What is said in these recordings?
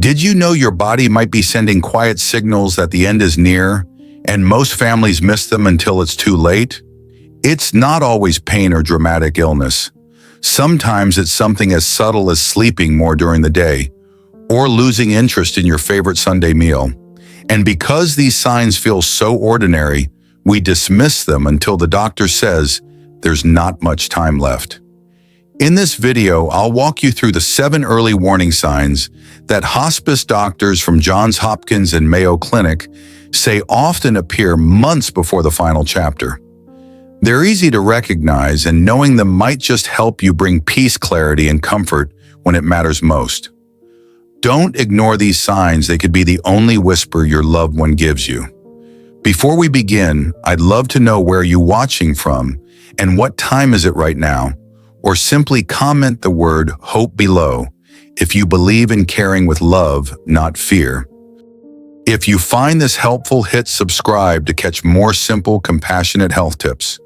Did you know your body might be sending quiet signals that the end is near, and most families miss them until it's too late? It's not always pain or dramatic illness. Sometimes it's something as subtle as sleeping more during the day, or losing interest in your favorite Sunday meal. And because these signs feel so ordinary, we dismiss them until the doctor says there's not much time left. In this video, I'll walk you through the 7 early warning signs that hospice doctors from Johns Hopkins and Mayo Clinic say often appear months before the final chapter. They're easy to recognize, and knowing them might just help you bring peace, clarity, and comfort when it matters most. Don't ignore these signs. They could be the only whisper your loved one gives you. Before we begin, I'd love to know where you're watching from and what time is it right now, or simply comment the word HOPE below if you believe in caring with love, not fear. If you find this helpful, hit subscribe to catch more simple, compassionate health tips.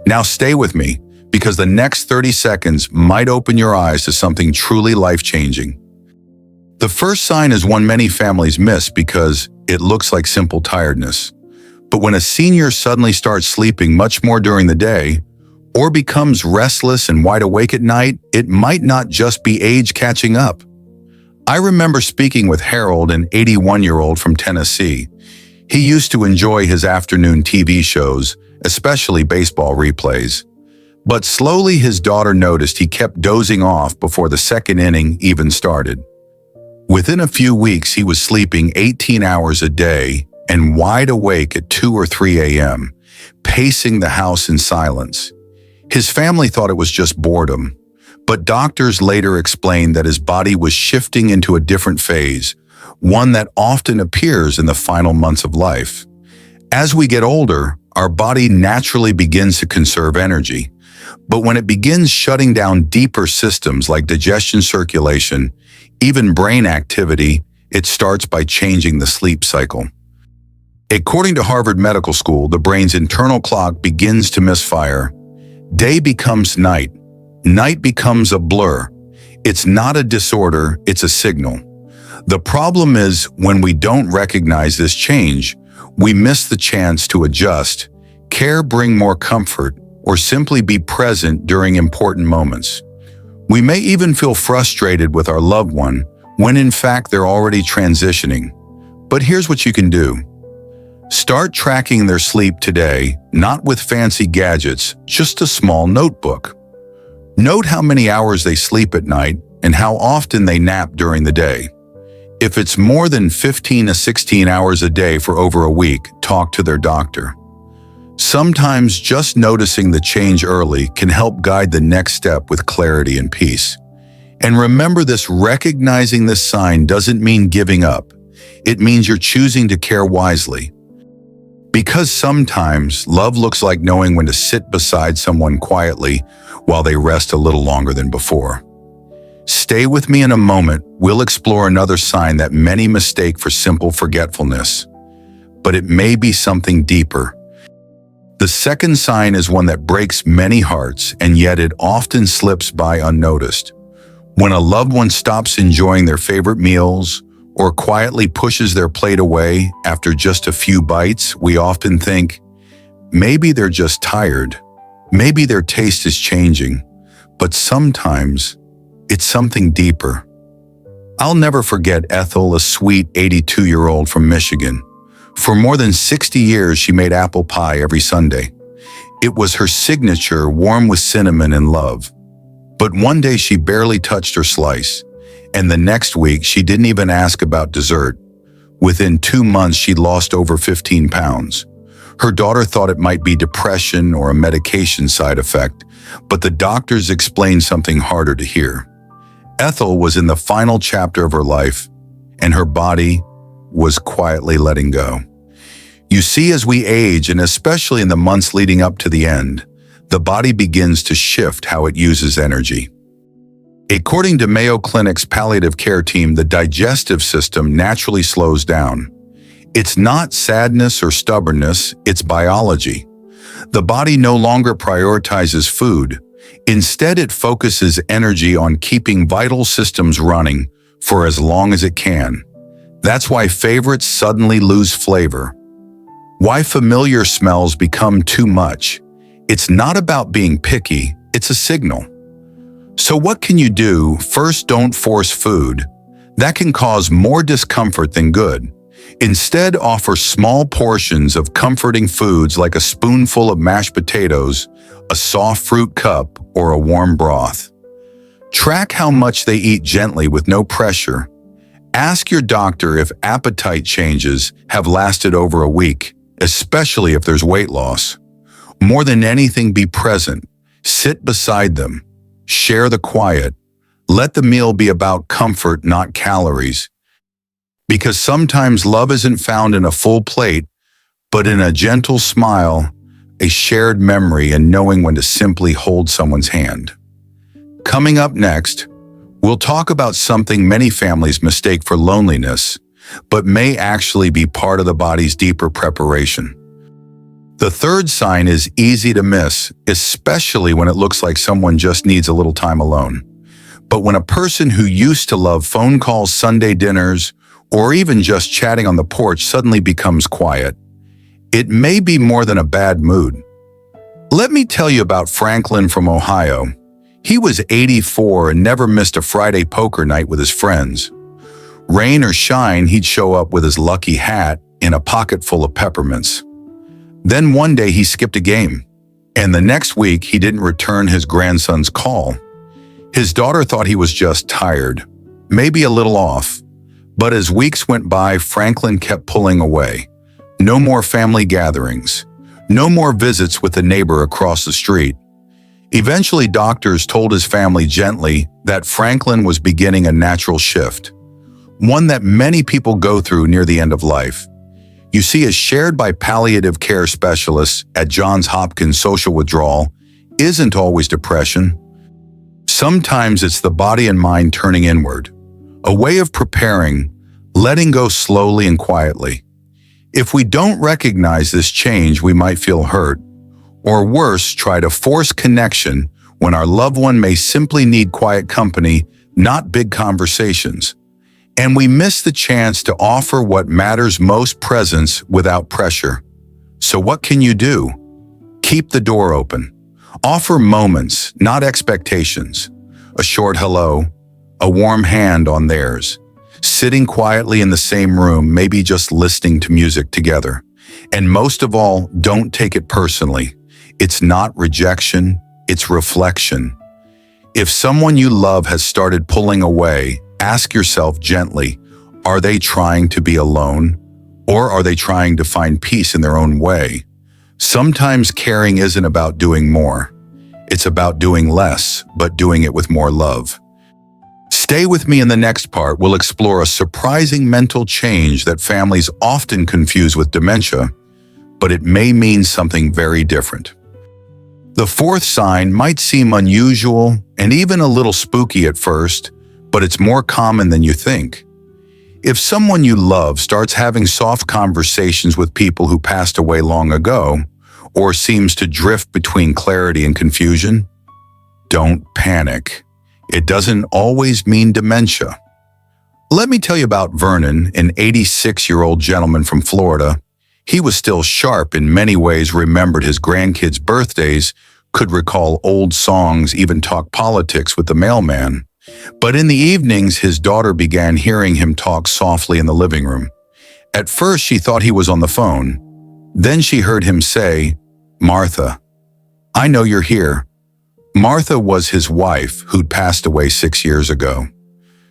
Now stay with me, because the next 30 seconds might open your eyes to something truly life-changing. The first sign is one many families miss because it looks like simple tiredness. But when a senior suddenly starts sleeping much more during the day, or becomes restless and wide awake at night, it might not just be age catching up. I remember speaking with Harold, an 81-year-old from Tennessee. He used to enjoy his afternoon TV shows, especially baseball replays. But slowly his daughter noticed he kept dozing off before the second inning even started. Within a few weeks, he was sleeping 18 hours a day and wide awake at 2 or 3 a.m., pacing the house in silence. His family thought it was just boredom, but doctors later explained that his body was shifting into a different phase, one that often appears in the final months of life. As we get older, our body naturally begins to conserve energy, but when it begins shutting down deeper systems like digestion, circulation, even brain activity, it starts by changing the sleep cycle. According to Harvard Medical School, the brain's internal clock begins to misfire. Day becomes night. Night becomes a blur. It's not a disorder, it's a signal. The problem is, when we don't recognize this change, we miss the chance to adjust, care, bring more comfort, or simply be present during important moments. We may even feel frustrated with our loved one when in fact they're already transitioning. But here's what you can do. Start tracking their sleep today, not with fancy gadgets, just a small notebook. Note how many hours they sleep at night and how often they nap during the day. If it's more than 15 to 16 hours a day for over a week, talk to their doctor. Sometimes just noticing the change early can help guide the next step with clarity and peace. And remember this: recognizing this sign doesn't mean giving up. It means you're choosing to care wisely. Because sometimes love looks like knowing when to sit beside someone quietly while they rest a little longer than before. Stay with me in a moment. We'll explore another sign that many mistake for simple forgetfulness, but it may be something deeper. The second sign is one that breaks many hearts, and yet it often slips by unnoticed. When a loved one stops enjoying their favorite meals or quietly pushes their plate away after just a few bites, we often think, maybe they're just tired. Maybe their taste is changing. But sometimes it's something deeper. I'll never forget Ethel, a sweet 82-year-old from Michigan. For more than 60 years, she made apple pie every Sunday. It was her signature, warm with cinnamon and love. But one day she barely touched her slice, and the next week she didn't even ask about dessert. Within 2 months, she'd lost over 15 pounds. Her daughter thought it might be depression or a medication side effect, but the doctors explained something harder to hear. Ethel was in the final chapter of her life, and her body was quietly letting go. You see, as we age, and especially in the months leading up to the end, the body begins to shift how it uses energy. According to Mayo Clinic's palliative care team, the digestive system naturally slows down. It's not sadness or stubbornness, it's biology. The body no longer prioritizes food. Instead, it focuses energy on keeping vital systems running, for as long as it can. That's why favorites suddenly lose flavor. Why familiar smells become too much. It's not about being picky, it's a signal. So what can you do? First, don't force food. That can cause more discomfort than good. Instead, offer small portions of comforting foods like a spoonful of mashed potatoes, a soft fruit cup, or a warm broth. Track how much they eat gently with no pressure. Ask your doctor if appetite changes have lasted over a week, especially if there's weight loss. More than anything, be present. Sit beside them. Share the quiet. Let the meal be about comfort, not calories. Because sometimes love isn't found in a full plate, but in a gentle smile, a shared memory, and knowing when to simply hold someone's hand. Coming up next, we'll talk about something many families mistake for loneliness, but may actually be part of the body's deeper preparation. The third sign is easy to miss, especially when it looks like someone just needs a little time alone. But when a person who used to love phone calls, Sunday dinners, or even just chatting on the porch suddenly becomes quiet, it may be more than a bad mood. Let me tell you about Franklin from Ohio. He was 84 and never missed a Friday poker night with his friends. Rain or shine, he'd show up with his lucky hat and a pocket full of peppermints. Then one day he skipped a game, and the next week he didn't return his grandson's call. His daughter thought he was just tired, maybe a little off. But as weeks went by, Franklin kept pulling away. No more family gatherings. No more visits with the neighbor across the street. Eventually, doctors told his family gently that Franklin was beginning a natural shift, one that many people go through near the end of life. You see, as shared by palliative care specialists at Johns Hopkins, social withdrawal isn't always depression. Sometimes it's the body and mind turning inward, a way of preparing, letting go slowly and quietly. If we don't recognize this change, we might feel hurt, or worse, try to force connection when our loved one may simply need quiet company, not big conversations. And we miss the chance to offer what matters most, presence without pressure. So what can you do? Keep the door open. Offer moments, not expectations. A short hello, a warm hand on theirs. Sitting quietly in the same room, maybe just listening to music together. And most of all, don't take it personally. It's not rejection, it's reflection. If someone you love has started pulling away, ask yourself gently, are they trying to be alone? Or are they trying to find peace in their own way? Sometimes caring isn't about doing more. It's about doing less, but doing it with more love. Stay with me in the next part. We'll explore a surprising mental change that families often confuse with dementia, but it may mean something very different. The fourth sign might seem unusual and even a little spooky at first, but it's more common than you think. If someone you love starts having soft conversations with people who passed away long ago, or seems to drift between clarity and confusion, don't panic. It doesn't always mean dementia. Let me tell you about Vernon, an 86-year-old gentleman from Florida. He was still sharp in many ways, remembered his grandkids' birthdays, could recall old songs, even talk politics with the mailman. But in the evenings, his daughter began hearing him talk softly in the living room. At first, she thought he was on the phone. Then she heard him say, "Martha, I know you're here." Martha was his wife who'd passed away 6 years ago.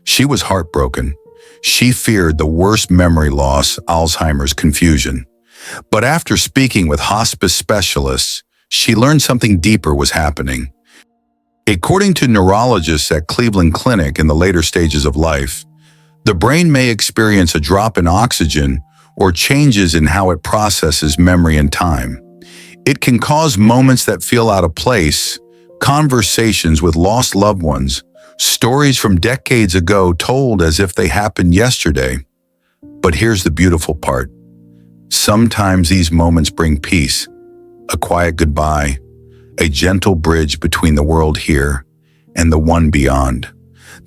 She was heartbroken. She feared the worst memory loss, Alzheimer's, confusion. But after speaking with hospice specialists, she learned something deeper was happening. According to neurologists at Cleveland Clinic, in the later stages of life, the brain may experience a drop in oxygen or changes in how it processes memory and time. It can cause moments that feel out of place, conversations with lost loved ones, stories from decades ago told as if they happened yesterday. But here's the beautiful part. Sometimes these moments bring peace, a quiet goodbye, a gentle bridge between the world here and the one beyond.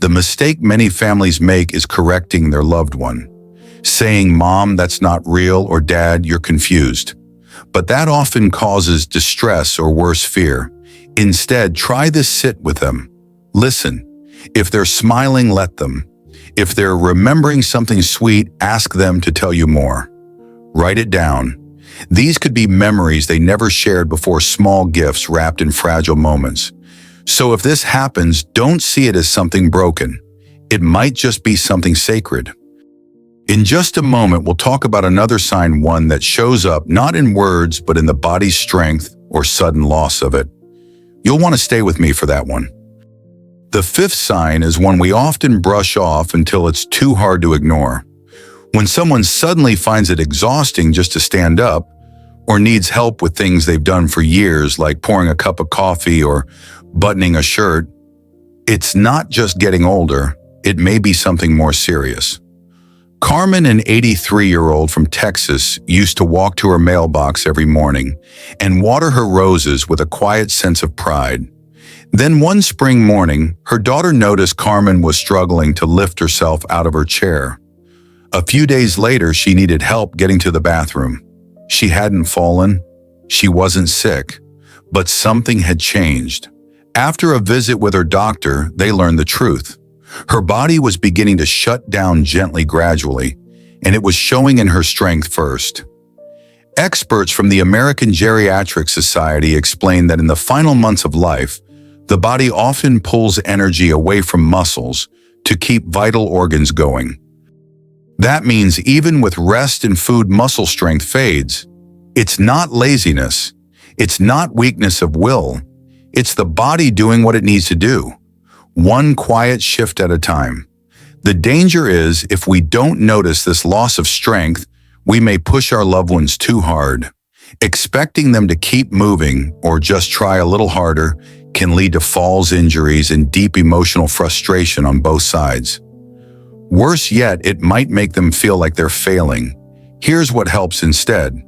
The mistake many families make is correcting their loved one, saying, "Mom, that's not real," or "Dad, you're confused." But that often causes distress or worse, fear. Instead, try this: sit with them. Listen. If they're smiling, let them. If they're remembering something sweet, ask them to tell you more. Write it down. These could be memories they never shared before, small gifts wrapped in fragile moments. So if this happens, don't see it as something broken. It might just be something sacred. In just a moment, we'll talk about another sign, one that shows up not in words, but in the body's strength or sudden loss of it. You'll want to stay with me for that one. The fifth sign is one we often brush off until it's too hard to ignore. When someone suddenly finds it exhausting just to stand up, or needs help with things they've done for years, like pouring a cup of coffee or buttoning a shirt, it's not just getting older, it may be something more serious. Carmen, an 83-year-old from Texas, used to walk to her mailbox every morning and water her roses with a quiet sense of pride. Then one spring morning, her daughter noticed Carmen was struggling to lift herself out of her chair. A few days later, she needed help getting to the bathroom. She hadn't fallen, she wasn't sick, but something had changed. After a visit with her doctor, they learned the truth. Her body was beginning to shut down gently, gradually, and it was showing in her strength first. Experts from the American Geriatric Society explain that in the final months of life, the body often pulls energy away from muscles to keep vital organs going. That means even with rest and food, muscle strength fades. It's not laziness. It's not weakness of will. It's the body doing what it needs to do, one quiet shift at a time. The danger is, if we don't notice this loss of strength, we may push our loved ones too hard. Expecting them to keep moving or just try a little harder can lead to falls, injuries, and deep emotional frustration on both sides. Worse yet, it might make them feel like they're failing. Here's what helps instead.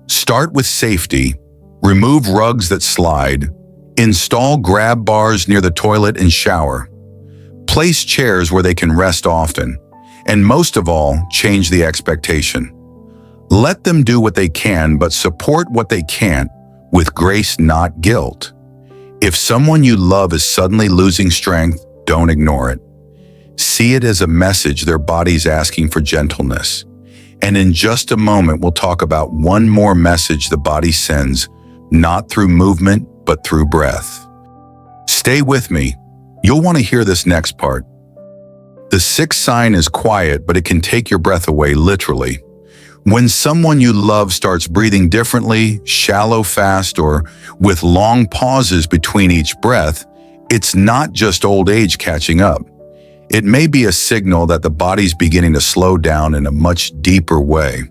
Start with safety. Remove rugs that slide. Install grab bars near the toilet and shower. Place chairs where they can rest often. And most of all, change the expectation. Let them do what they can, but support what they can't with grace, not guilt. If someone you love is suddenly losing strength, don't ignore it. See it as a message their body's asking for gentleness. And in just a moment, we'll talk about one more message the body sends, not through movement, but through breath. Stay with me. You'll want to hear this next part. The sixth sign is quiet, but it can take your breath away, literally. When someone you love starts breathing differently, shallow, fast, or with long pauses between each breath, it's not just old age catching up. It may be a signal that the body's beginning to slow down in a much deeper way.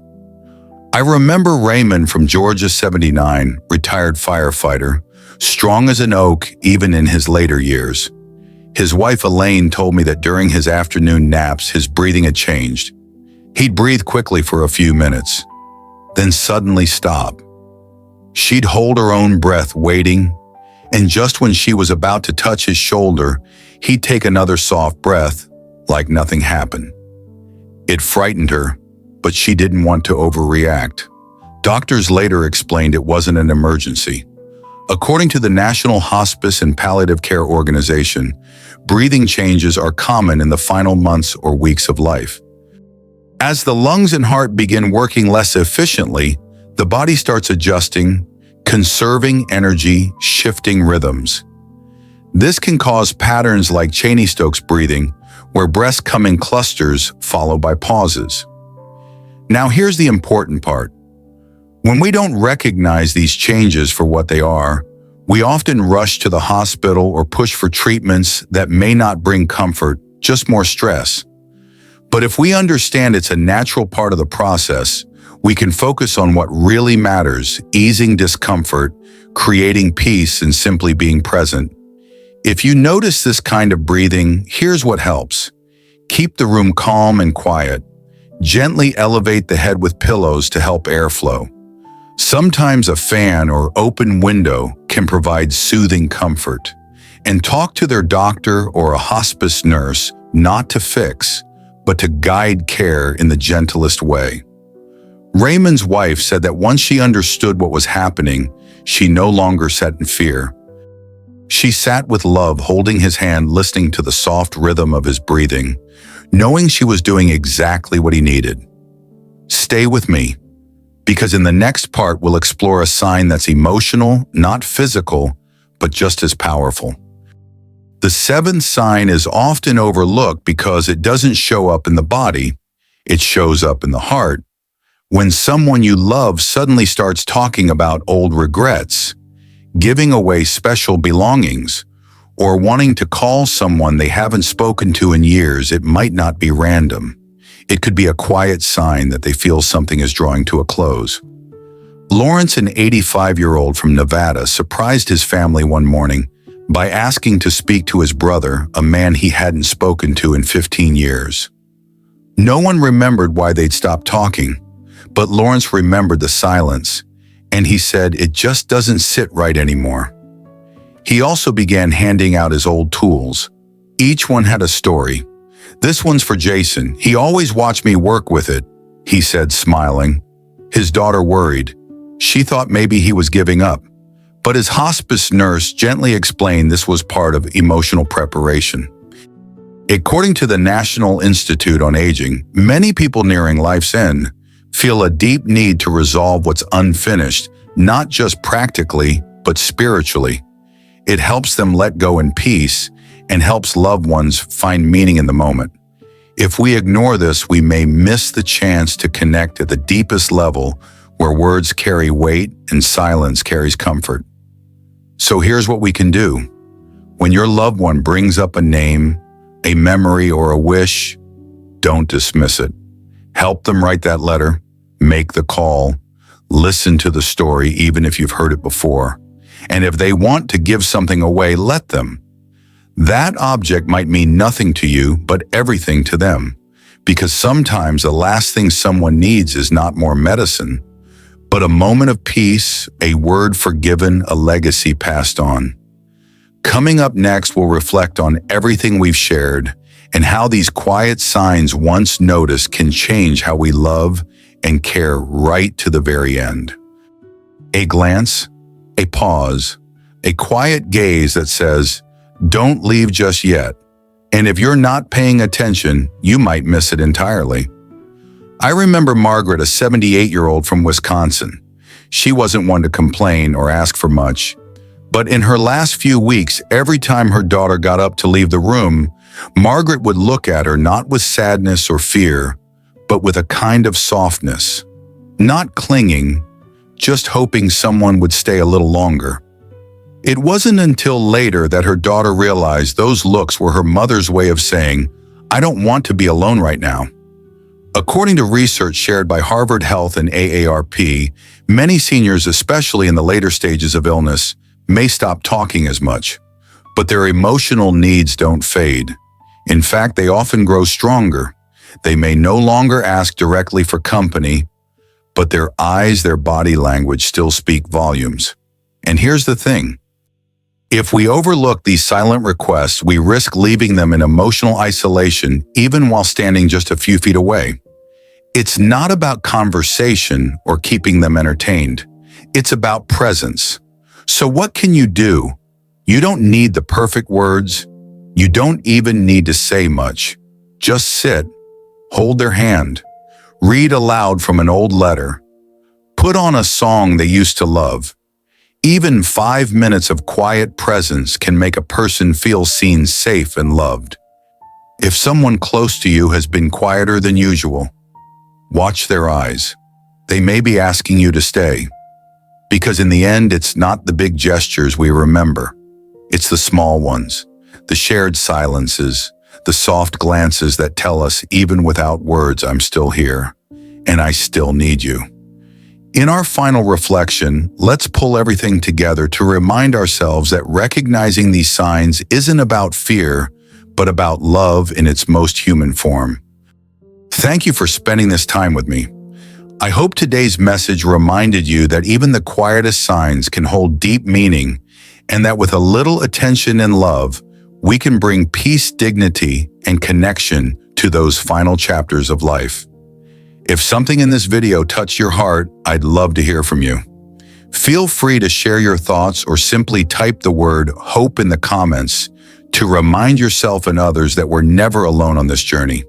I remember Raymond from Georgia, 79, retired firefighter, strong as an oak even in his later years. His wife Elaine told me that during his afternoon naps, his breathing had changed. He'd breathe quickly for a few minutes, then suddenly stop. She'd hold her own breath, waiting, and just when she was about to touch his shoulder, he'd take another soft breath, like nothing happened. It frightened her, but she didn't want to overreact. Doctors later explained it wasn't an emergency. According to the National Hospice and Palliative Care Organization, breathing changes are common in the final months or weeks of life. As the lungs and heart begin working less efficiently, the body starts adjusting, conserving energy, shifting rhythms. This can cause patterns like Cheyne-Stokes breathing, where breaths come in clusters followed by pauses. Now here's the important part. When we don't recognize these changes for what they are, we often rush to the hospital or push for treatments that may not bring comfort, just more stress. But if we understand it's a natural part of the process, we can focus on what really matters, easing discomfort, creating peace, and simply being present. If you notice this kind of breathing, here's what helps. Keep the room calm and quiet. Gently elevate the head with pillows to help airflow. Sometimes a fan or open window can provide soothing comfort. and talk to their doctor or a hospice nurse not to fix, but to guide care in the gentlest way. Raymond's wife said that once she understood what was happening, she no longer sat in fear. She sat with love, holding his hand, listening to the soft rhythm of his breathing, knowing she was doing exactly what he needed. Stay with me, because in the next part we'll explore a sign that's emotional, not physical, but just as powerful. The seventh sign is often overlooked because it doesn't show up in the body, it shows up in the heart. When someone you love suddenly starts talking about old regrets, giving away special belongings, or wanting to call someone they haven't spoken to in years, it might not be random. It could be a quiet sign that they feel something is drawing to a close. Lawrence, an 85-year-old from Nevada, surprised his family one morning by asking to speak to his brother, a man he hadn't spoken to in 15 years. No one remembered why they'd stopped talking, but Lawrence remembered the silence, and he said, "It just doesn't sit right anymore." He also began handing out his old tools. Each one had a story. "This one's for Jason. He always watched me work with it," he said, smiling. His daughter worried. She thought maybe he was giving up, but his hospice nurse gently explained this was part of emotional preparation. According to the National Institute on Aging, many people nearing life's end feel a deep need to resolve what's unfinished, not just practically, but spiritually. It helps them let go in peace and helps loved ones find meaning in the moment. If we ignore this, we may miss the chance to connect at the deepest level where words carry weight and silence carries comfort. So here's what we can do. When your loved one brings up a name, a memory, or a wish, don't dismiss it. Help them write that letter, make the call, listen to the story even if you've heard it before. And if they want to give something away, let them. That object might mean nothing to you, but everything to them. Because sometimes the last thing someone needs is not more medicine, but a moment of peace, a word forgiven, a legacy passed on. Coming up next, we'll reflect on everything we've shared and how these quiet signs once noticed can change how we love and care right to the very end. A glance, a pause, a quiet gaze that says, "Don't leave just yet." And if you're not paying attention, you might miss it entirely. I remember Margaret, a 78-year-old from Wisconsin. She wasn't one to complain or ask for much. But in her last few weeks, every time her daughter got up to leave the room, Margaret would look at her not with sadness or fear, but with a kind of softness. Not clinging, just hoping someone would stay a little longer. It wasn't until later that her daughter realized those looks were her mother's way of saying, "I don't want to be alone right now." According to research shared by Harvard Health and AARP, many seniors, especially in the later stages of illness, may stop talking as much, but their emotional needs don't fade. In fact, they often grow stronger. They may no longer ask directly for company, but their eyes, their body language still speak volumes. And here's the thing. If we overlook these silent requests, we risk leaving them in emotional isolation, even while standing just a few feet away. It's not about conversation or keeping them entertained. It's about presence. So what can you do? You don't need the perfect words. You don't even need to say much. Just sit, hold their hand, read aloud from an old letter, put on a song they used to love. Even 5 minutes of quiet presence can make a person feel seen, safe, and loved. If someone close to you has been quieter than usual, watch their eyes. They may be asking you to stay. Because in the end, it's not the big gestures we remember. It's the small ones, the shared silences, the soft glances that tell us, even without words, "I'm still here, and I still need you." In our final reflection, let's pull everything together to remind ourselves that recognizing these signs isn't about fear, but about love in its most human form. Thank you for spending this time with me. I hope today's message reminded you that even the quietest signs can hold deep meaning and that with a little attention and love, we can bring peace, dignity, and connection to those final chapters of life. If something in this video touched your heart, I'd love to hear from you. Feel free to share your thoughts or simply type the word HOPE in the comments to remind yourself and others that we're never alone on this journey.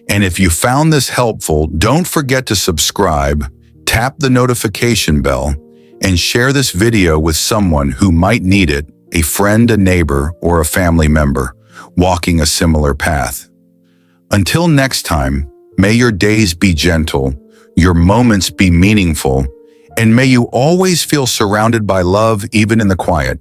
And if you found this helpful, don't forget to subscribe, tap the notification bell, and share this video with someone who might need it, a friend, a neighbor, or a family member walking a similar path. Until next time, may your days be gentle, your moments be meaningful, and may you always feel surrounded by love even in the quiet.